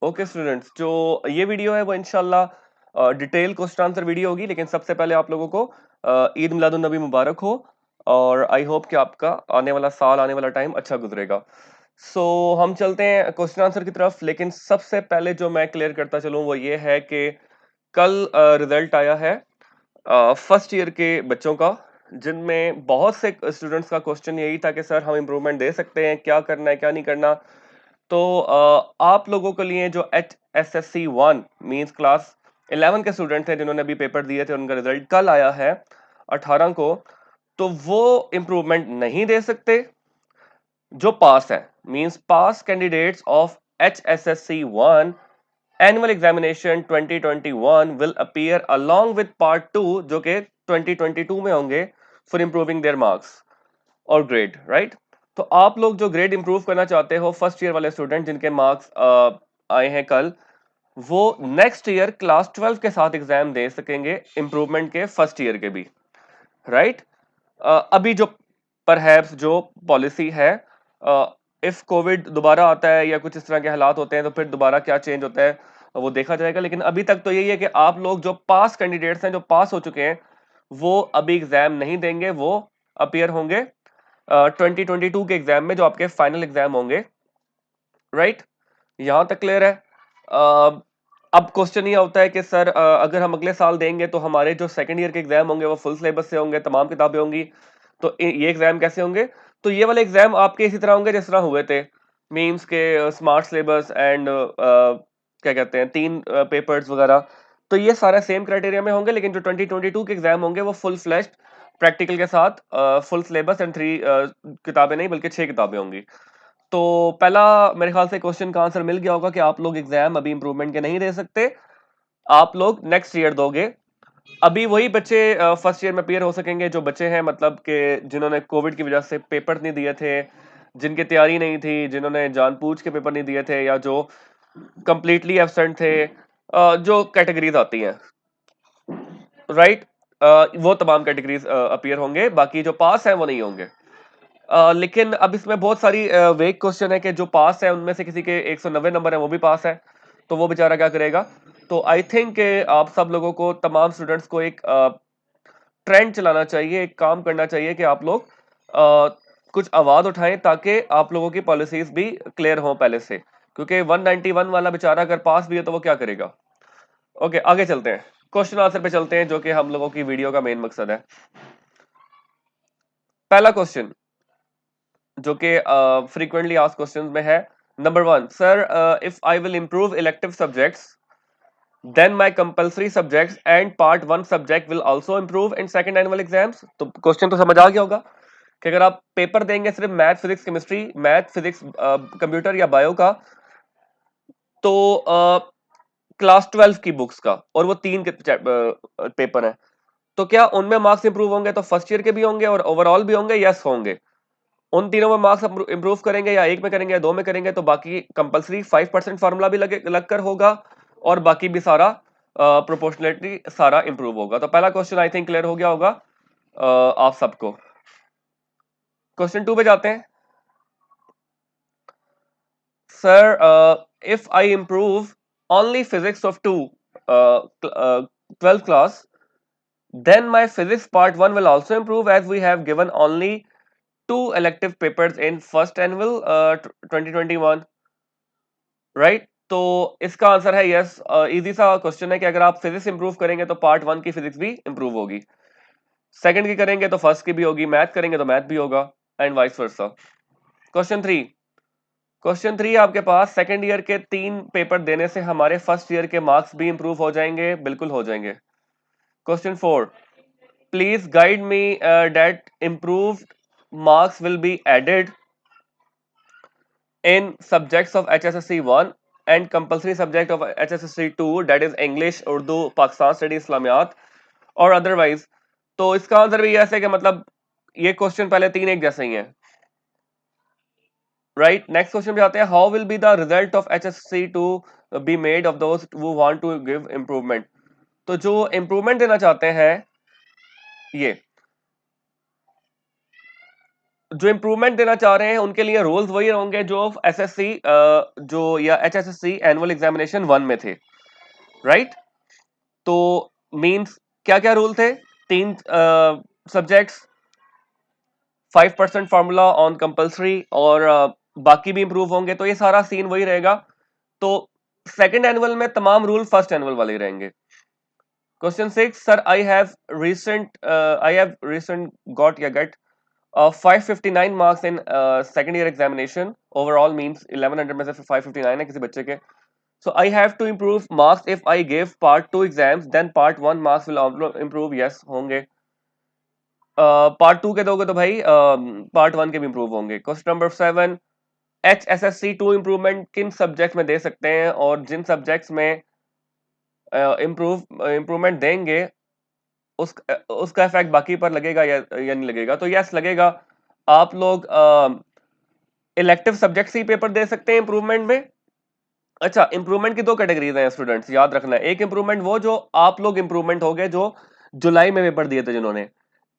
Okay students, जो ये video है वो इंशाल्लाह डिटेल क्वेश्चन आंसर वीडियो होगी, लेकिन सबसे पहले आप लोगों को ईद मिलादुन नबी मुबारक हो। और आई होप कि आपका आने वाला साल, आने वाला टाइम अच्छा गुजरेगा। सो हम चलते हैं क्वेश्चन आंसर की तरफ, लेकिन सबसे पहले जो मैं क्लियर करता चलूं वो ये है कि कल रिजल्ट आया है फर्स्ट ईयर के बच्चों का, जिनमें बहुत से स्टूडेंट्स का क्वेश्चन यही था कि सर हम इम्प्रूवमेंट दे सकते हैं, क्या करना है क्या नहीं करना। तो आप लोगों के लिए जो HSC 1 मींस क्लास 11 के स्टूडेंट थे जिन्होंने अभी पेपर दिए थे, उनका रिजल्ट कल आया है 18 को। तो वो इम्प्रूवमेंट नहीं दे सकते। जो पास है means pass candidates of HSSC 1 annual examination 2021 will appear along with part 2, जो कि 2022 में होंगे, फॉर इंप्रूविंग देयर मार्क्स और ग्रेड, राइट। तो आप लोग जो ग्रेड इंप्रूव करना चाहते हो, फर्स्ट ईयर वाले स्टूडेंट जिनके मार्क्स आए हैं कल, वो नेक्स्ट ईयर क्लास 12 के साथ एग्जाम दे सकेंगे इंप्रूवमेंट के फर्स्ट ईयर के भी, राइट। अभी जो परहैप्स जो पॉलिसी है, इफ कोविड दोबारा आता है या कुछ इस तरह के हालात होते हैं तो फिर दोबारा क्या चेंज होता है वो देखा जाएगा, लेकिन अभी तक तो यही है कि आप लोग जो पास कैंडिडेट्स हैं, जो पास हो चुके हैं, वो अभी एग्जाम नहीं देंगे, वो अपीयर होंगे 2022 के एग्जाम में, जो आपके फाइनल एग्जाम होंगे, राइट। यहां तक क्लियर है। अब क्वेश्चन ये होता है कि सर अगर हम अगले साल देंगे तो हमारे जो सेकंड ईयर के एग्जाम होंगे वो फुल सिलेबस से होंगे, तमाम किताबें होंगी, तो ये एग्जाम कैसे होंगे। तो ये वाले एग्जाम आपके इसी तरह होंगे जिस तरह हुए थे मीम्स के, स्मार्ट सिलेबस एंड क्या कहते हैं, तीन पेपर्स वगैरह। तो ये सारा सेम क्राइटेरिया में होंगे, लेकिन जो 2022 के एग्जाम होंगे वो फुल फ्लैश्ड प्रैक्टिकल के साथ, फुल सिलेबस एंड 3 किताबें नहीं बल्कि 6 किताबें होंगी। तो पहला मेरे ख्याल से क्वेश्चन का आंसर मिल गया होगा कि आप लोग एग्जाम अभी इंप्रूवमेंट के नहीं दे सकते, आप लोग नेक्स्ट ईयर दोगे। अभी वही बच्चे फर्स्ट ईयर में अपीयर हो सकेंगे जो बच्चे हैं, मतलब कि जिन्होंने कोविड की वजह से पेपर नहीं दिए थे, जिनकी तैयारी नहीं थी, जिन्होंने जानबूझ के पेपर नहीं दिए थे, या जो कंप्लीटली एब्सेंट थे, जो कैटेगरीज आती हैं, राइट। वो तमाम कैटेगरीज अपीयर होंगे, बाकी जो पास हैं वो नहीं होंगे। लेकिन अब इसमें बहुत सारी वेग क्वेश्चन है कि जो पास है उनमें से किसी के 190 नंबर है वो भी पास है, तो वो बेचारा क्या करेगा। तो आई थिंक आप सब लोगों को, तमाम स्टूडेंट्स को एक ट्रेंड चलाना चाहिए, एक काम करना चाहिए कि आप लोग कुछ आवाज उठाएं ताकि आप लोगों की पॉलिसीज भी क्लियर हों पहले से, क्योंकि 191 वाला बेचारा अगर पास भी है तो वो क्या करेगा। ओके, आगे चलते हैं, क्वेश्चन आंसर पे चलते हैं, जो कि हम लोगों की वीडियो का मेन मकसद है। पहला क्वेश्चन जो कि फ्रीक्वेंटली आस्क्ड क्वेश्चंस में है, number 1, sir if I will improve elective subjects then my compulsory subjects and part 1 subject will also improve in second annual exams. तो क्वेश्चन तो समझ आ गया होगा कि अगर आप पेपर देंगे सिर्फ math physics chemistry, math physics computer या बायो का, तो क्लास 12 की बुक्स का, और वो 3 के पेपर है, तो क्या उनमें मार्क्स इंप्रूव होंगे? तो फर्स्ट ईयर के भी होंगे और ओवरऑल भी होंगे, यस होंगे। उन तीनों में मार्क्स इंप्रूव करेंगे, या एक में करेंगे या दो में करेंगे, तो बाकी कंपलसरी 5% फार्मूला भी लगे लगकर होगा, और बाकी भी सारा प्रोपोर्शनलिटी सारा इंप्रूव होगा। तो पहला क्वेश्चन आई थिंक क्लियर हो गया होगा आप सबको। क्वेश्चन 2 पे जाते हैं। Sir if I improve only physics of 2 12th class, then my physics part 1 will also improve, as we have given only 2 elective papers in first annual 2021, right. तो इसका आंसर है यस। इजी सा question है कि अगर आप physics improve करेंगे तो पार्ट 1 की फिजिक्स भी इंप्रूव होगी, सेकंड की करेंगे तो फर्स्ट की भी होगी, मैथ करेंगे तो मैथ भी होगा, एंड वाइस वर्सा। क्वेश्चन 3 आपके पास, सेकंड ईयर के 3 पेपर देने से हमारे फर्स्ट ईयर के मार्क्स भी इंप्रूव हो जाएंगे? बिल्कुल हो जाएंगे। Question 4, please guide me that improved marks will be added in subjects of HSSC 1 and compulsory subject of HSSC 2, that is English, Urdu, Pakistan Study, Islamiyat और अदरवाइज। तो इसका आंसर भी ऐसे कि मतलब ये क्वेश्चन पहले 3 एक जैसे ही हैं, राइट। नेक्स्ट क्वेश्चन पे आते हैं, how will be the result of HSSC 2 be made of those who want to give improvement. तो जो इंप्रूवमेंट देना चाहते हैं, ये जो इम्प्रूवमेंट देना चाह रहे हैं उनके लिए रूल्स वही होंगे जो एसएससी जो या एचएसएससी एनुअल एग्जामिनेशन 1 में थे, राइट? तो मींस क्या क्या रूल थे? 3 सब्जेक्ट्स, 5% फार्मूला ऑन कंपलसरी और बाकी भी इंप्रूव होंगे, तो ये सारा सीन वही रहेगा। तो सेकंड एनुअल में तमाम रूल फर्स्ट एनुअल वाले ही रहेंगे। Question 6, sir I have recent got या get 559 marks in second year examination, overall means 1100 में से 559 है किसी बच्चे के। So I have to improve marks if I give part 2 exams, then part 1 marks will also improve. Yes, होंगे। Part 2 के दोगे तो भाई पार्ट 1 के भी इंप्रूव होंगे। क्वेश्चन नंबर 7, HSSC 2 इंप्रूवमेंट किन सब्जेक्ट में दे सकते हैं, और जिन सब्जेक्ट्स में इंप्रूवमेंट देंगे उसका इफेक्ट बाकी पर लगेगा या नहीं लगेगा? तो यस, लगेगा। आप लोग इलेक्टिव सब्जेक्ट्स ही पेपर दे सकते हैं इंप्रूवमेंट में। अच्छा, इंप्रूवमेंट की दो कैटेगरीज हैं स्टूडेंट्स, याद रखना है। एक इंप्रूवमेंट वो जो आप लोग इंप्रूवमेंट हो गए जो जुलाई में पेपर दिए थे जिन्होंने।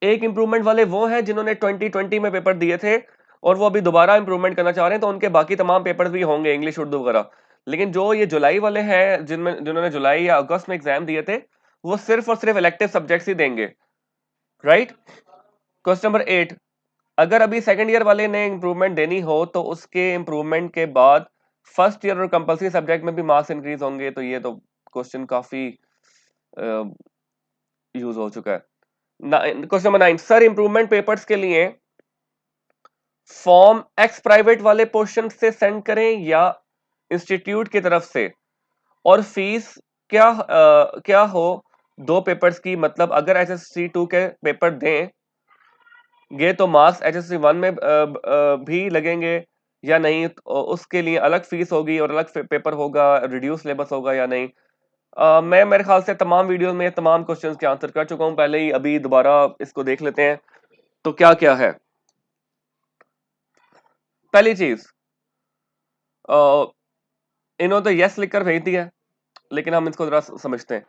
एक इंप्रूवमेंट वाले वो हैं जिन्होंने 2020 में पेपर दिए थे और वो अभी दोबारा इंप्रूवमेंट करना चाह रहे हैं, तो उनके बाकी तमाम पेपर्स भी होंगे, इंग्लिश, उर्दू वगैरह। लेकिन जो ये जुलाई वाले हैं जिन्होंने जुलाई या अगस्त में एग्जाम दिए थे, वो सिर्फ और सिर्फ इलेक्टिव सब्जेक्ट्स ही देंगे, राइट? क्वेश्चन नंबर 8, अगर अभी सेकंड ईयर वाले ने इंप्रूवमेंट देनी हो तो उसके इंप्रूवमेंट के बाद फर्स्ट ईयर और कंपलसरी सब्जेक्ट में भी मार्क्स इंक्रीज होंगे। तो ये तो क्वेश्चन काफी यूज हो चुका है। Question number 9, sir improvement papers के लिए फॉर्म एक्स प्राइवेट वाले पोर्शन से सेंड करें या इंस्टीट्यूट की तरफ से, और फीस क्या हो दो पेपर्स की? मतलब अगर एचएससी 2 के पेपर दें गे तो मार्क्स एचएससी 1 में भी लगेंगे या नहीं? तो उसके लिए अलग फीस होगी और अलग पेपर होगा, रिड्यूस सिलेबस होगा या नहीं? मैं मेरे ख्याल से तमाम वीडियोस में तमाम क्वेश्चंस के आंसर कर चुका हूं पहले ही, अभी दोबारा इसको देख लेते हैं। तो क्या क्या है? पहली चीज, इन्होंने तो यस लिखकर भेज दिया है, लेकिन हम इसको जरा समझते हैं।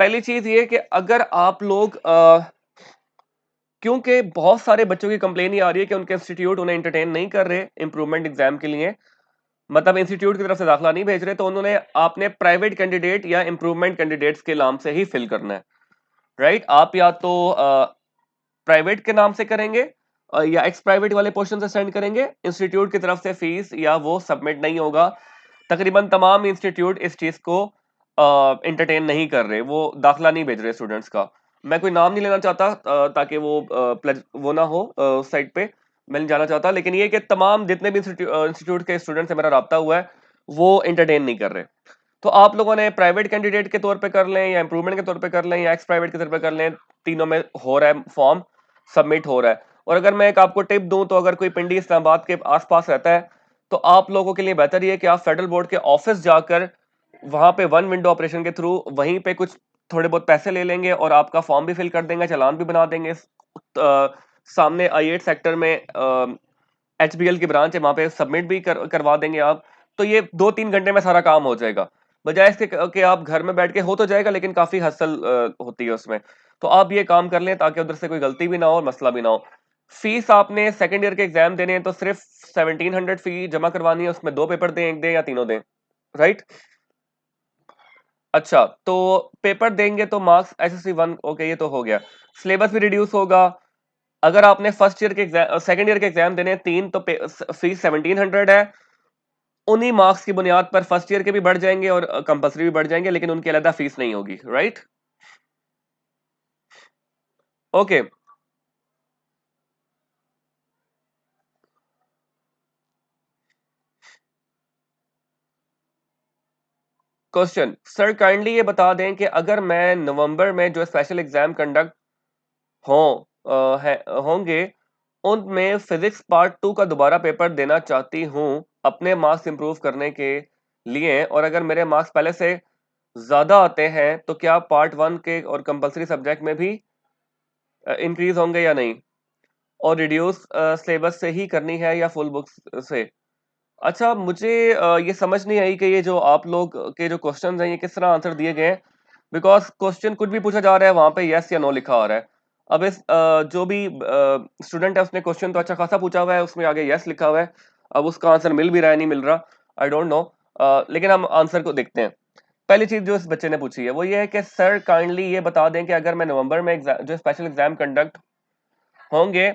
पहली चीज ये कि अगर आप लोग क्योंकि बहुत सारे बच्चों की कंप्लेन ये आ रही है कि उनके इंस्टीट्यूट उन्हें एंटरटेन नहीं कर रहे इंप्रूवमेंट एग्जाम के लिए, मतलब इंस्टीट्यूट की तरफ से दाखिला नहीं भेज रहे, तो उन्होंने आपने प्राइवेट कैंडिडेट या इंप्रूवमेंट कैंडिडेट्स के नाम से ही फिल करना है, राइट? आप या तो प्राइवेट के नाम से करेंगे या एक्स प्राइवेट वाले पोर्शन से सेंड करेंगे। इंस्टीट्यूट की तरफ से फीस या वो सबमिट नहीं होगा। तकरीबन तमाम इंस्टीट्यूट इस चीज को एंटरटेन नहीं कर रहे, वो दाखिला नहीं भेज रहे स्टूडेंट्स का। मैं कोई नाम नहीं लेना चाहता ताकि वो ना हो साइट पे, मैं नहीं जाना चाहता, लेकिन ये कि तमाम जितने भी इंस्टीट्यूट के स्टूडेंट से मेरा राब्ता हुआ है वो एंटरटेन नहीं कर रहे। तो आप लोगों ने प्राइवेट कैंडिडेट के तौर पे कर लें या इंप्रूवमेंट के तौर पे कर लें या एक्स प्राइवेट के तौर पे कर लें, तीनों में हो रहा है, फॉर्म सबमिट हो रहा है। और अगर मैं एक आपको टिप दूं तो अगर कोई पिंडी इस्लामाबाद के आसपास रहता है तो आप लोगों के लिए बेहतर ये कि आप फेडरल बोर्ड के ऑफिस जाकर वहां पे वन विंडो ऑपरेशन के थ्रू वहीं पे कुछ थोड़े बहुत पैसे ले लेंगे और आपका फॉर्म भी फिल कर देंगे, चालान भी बना देंगे। सामने I8 सेक्टर में HBL की ब्रांच है, वहां पे सबमिट भी करवा देंगे आप। तो ये 2-3 घंटे में सारा काम हो जाएगा, बजाय इसके कि आप घर में बैठ के हो तो जाएगा लेकिन काफी हसल होती है उसमें। तो आप ये काम कर लें ताकि उधर से कोई गलती भी ना हो और मसला भी ना हो। फीस आपने सेकंड ईयर के एग्जाम देने हैं तो सिर्फ 1700 फी जमा करवानी है, उसमें 2 पेपर दें, एक दें या तीनों दें, राइट? अच्छा, तो पेपर देंगे तो मार्क्स एसएससी 1, ओके, ये तो हो गया। सिलेबस भी रिड्यूस होगा। अगर आपने फर्स्ट ईयर के एग्जाम सेकंड ईयर के एग्जाम देने हैं 3 तो फीस 1700 है। उन्हीं मार्क्स की बुनियाद पर फर्स्ट ईयर के भी बढ़ जाएंगे और कंपलसरी भी बढ़ जाएंगे, लेकिन उनकी अलग फीस नहीं होगी, right? Okay. Question, sir kindly ये बता दें कि अगर मैं नवंबर में जो स्पेशल एग्जाम कंडक्ट हो होंगे उनमें फिजिक्स पार्ट 2 का दोबारा पेपर देना चाहती हूँ अपने मार्क्स इंप्रूव करने के लिए, और अगर मेरे मार्क्स पहले से ज्यादा आते हैं तो क्या पार्ट 1 के और कंपलसरी सब्जेक्ट में भी इंक्रीज होंगे या नहीं, और रिड्यूस सिलेबस से ही करनी है या फुल बुक्स से? अच्छा, मुझे ये समझ नहीं आई कि ये जो आप लोग के जो क्वेश्चंस हैं ये किस तरह आंसर दिए गए हैं, बिकॉज क्वेश्चन कुछ भी पूछा जा रहा है वहां पे यस या नो लिखा आ रहा है। अब इस जो भी स्टूडेंट है उसने क्वेश्चन तो अच्छा खासा पूछा हुआ है, उसमें आगे यस लिखा हुआ है। अब उसका आंसर मिल भी रहा है नहीं मिल रहा, आई डोंट नो, लेकिन हम आंसर को देखते हैं। पहली चीज जो इस बच्चे ने पूछी है वो ये है कि सर काइंडली ये बता दें कि अगर मैं नवंबर में जो स्पेशल एग्जाम कंडक्ट होंगे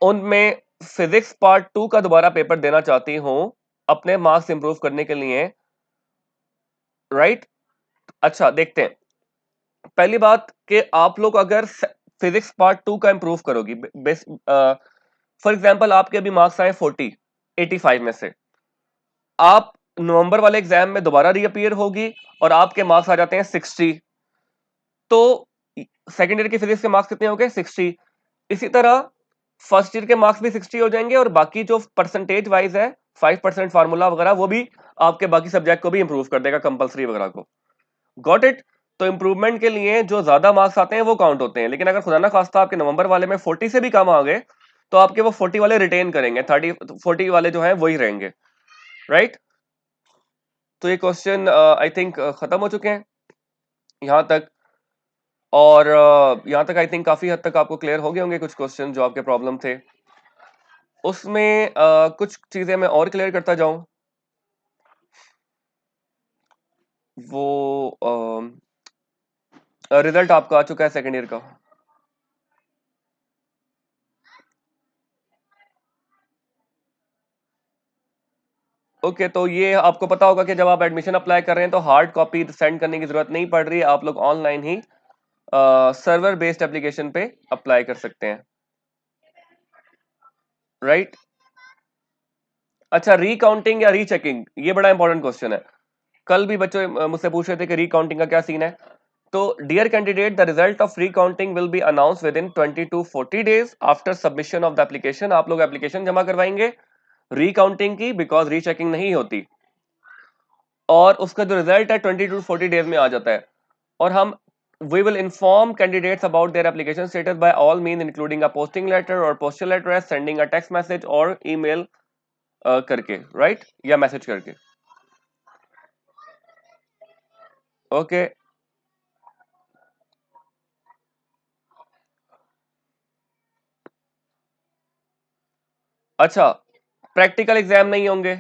उनमें फिजिक्स पार्ट 2 का दोबारा पेपर देना चाहती हूँ अपने मार्क्स इंप्रूव करने के लिए, राइट? अच्छा देखते हैं। पहली बात कि आप लोग अगर फिजिक्स पार्ट 2 का इंप्रूव करोगी, बेस फॉर एग्जांपल आपके अभी मार्क्स आए 40 85 में से, आप नवंबर वाले एग्जाम में दोबारा रीअपीयर होगी और आपके मार्क्स आ जाते हैं 60, तो सेकेंड ईयर की फिजिक्स के मार्क्स कितने हो गए? 60। इसी तरह फर्स्ट ईयर के मार्क्स भी 60 हो जाएंगे और बाकी जो परसेंटेज वाइज है 5% फार्मूला वगैरह वो भी आपके बाकी सब्जेक्ट को भी इंप्रूव कर देगा, कंपलसरी वगैरह को। Got it? तो इंप्रूवमेंट के लिए जो ज्यादा मार्क्स आते हैं वो काउंट होते हैं, लेकिन अगर खुदा ना खास्ता आपके नवंबर वाले में 40 से भी कम आ गए तो आपके वो 40 वाले रिटेन करेंगे, 30 40 वाले जो है वही रहेंगे, राइट? तो ये क्वेश्चन आई थिंक खत्म हो चुके हैं यहां तक, और यहां तक आई थिंक काफी हद तक आपको क्लियर हो गए होंगे कुछ क्वेश्चन जो आपके प्रॉब्लम थे उसमें। कुछ चीजें मैं और क्लियर करता जाऊं, वो रिजल्ट आपका आ चुका है सेकेंड ईयर का। ओके तो ये आपको पता होगा कि जब आप एडमिशन अप्लाई कर रहे हैं तो हार्ड कॉपी सेंड करने की जरूरत नहीं पड़ रही है, आप लोग ऑनलाइन ही सर्वर बेस्ड एप्लीकेशन पे अप्लाई कर सकते हैं, राइट? अच्छा, रीकाउंटिंग या रीचेकिंग, ये बड़ा इंपॉर्टेंट क्वेश्चन है। कल भी बच्चों मुझसे पूछ रहे थे कि रीकाउंटिंग का क्या सीन है। तो dear candidate, the result of recounting will be announce within 20 to 40 days after submission of the application. आप लोग एप्लीकेशन जमा करवाएंगे रीकाउंटिंग की, बिकॉज रीचेकिंग नहीं होती, और उसका जो रिजल्ट है 20 to 40 डेज में आ जाता है। और हम we will inform candidates about their application status by all means including a posting letter or postal address, sending a text message और email करके, right? या मैसेज करके, ओके? अच्छा, प्रैक्टिकल एग्जाम नहीं होंगे,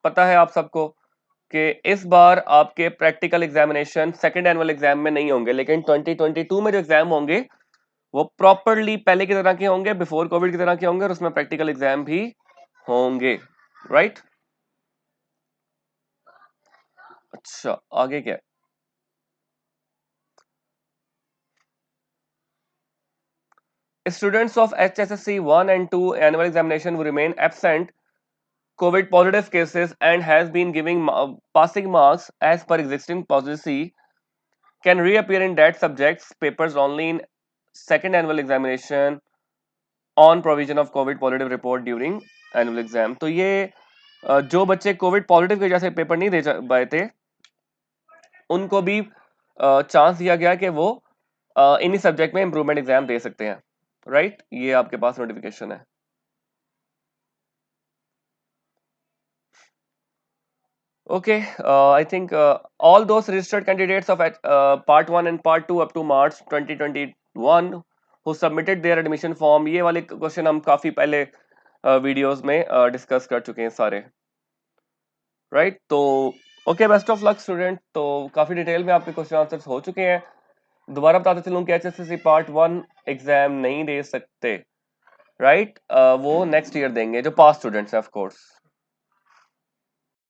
पता है आप सबको कि इस बार आपके practical examination second annual exam में नहीं होंगे, लेकिन 2022 में जो एग्जाम होंगे वो प्रॉपरली पहले की तरह के होंगे, बिफोर कोविड की तरह के होंगे, और उसमें प्रैक्टिकल एग्जाम भी होंगे, राइट? अच्छा, आगे क्या? Students of HSSC 1 and 2 annual examination will remain absent COVID positive cases and has been giving passing marks as per existing policy can reappear in that subjects papers only in second annual examination on provision of COVID positive report during annual exam। तो ये जो बच्चे Covid positive की वजह से paper नहीं दे पाए थे उनको भी चांस दिया गया कि वो इन्हीं सब्जेक्ट में इंप्रूवमेंट एग्जाम दे सकते हैं, राइट? ये आपके पास नोटिफिकेशन है। Okay, I think all those registered candidates of part 1 and part 2 up to March 2021 who submitted their admission form, ये वाले क्वेश्चन हम काफी पहले वीडियोस में डिस्कस कर चुके हैं सारे, राइट? तो okay, best of luck student. तो काफी डिटेल में आपके क्वेश्चन आंसर्स हो चुके हैं। दोबारा बताते चलूं कि एचएसएससी पार्ट 1 एग्जाम नहीं दे सकते, राइट? वो नेक्स्ट ईयर देंगे जो पास स्टूडेंट्स हैं ऑफ कोर्स।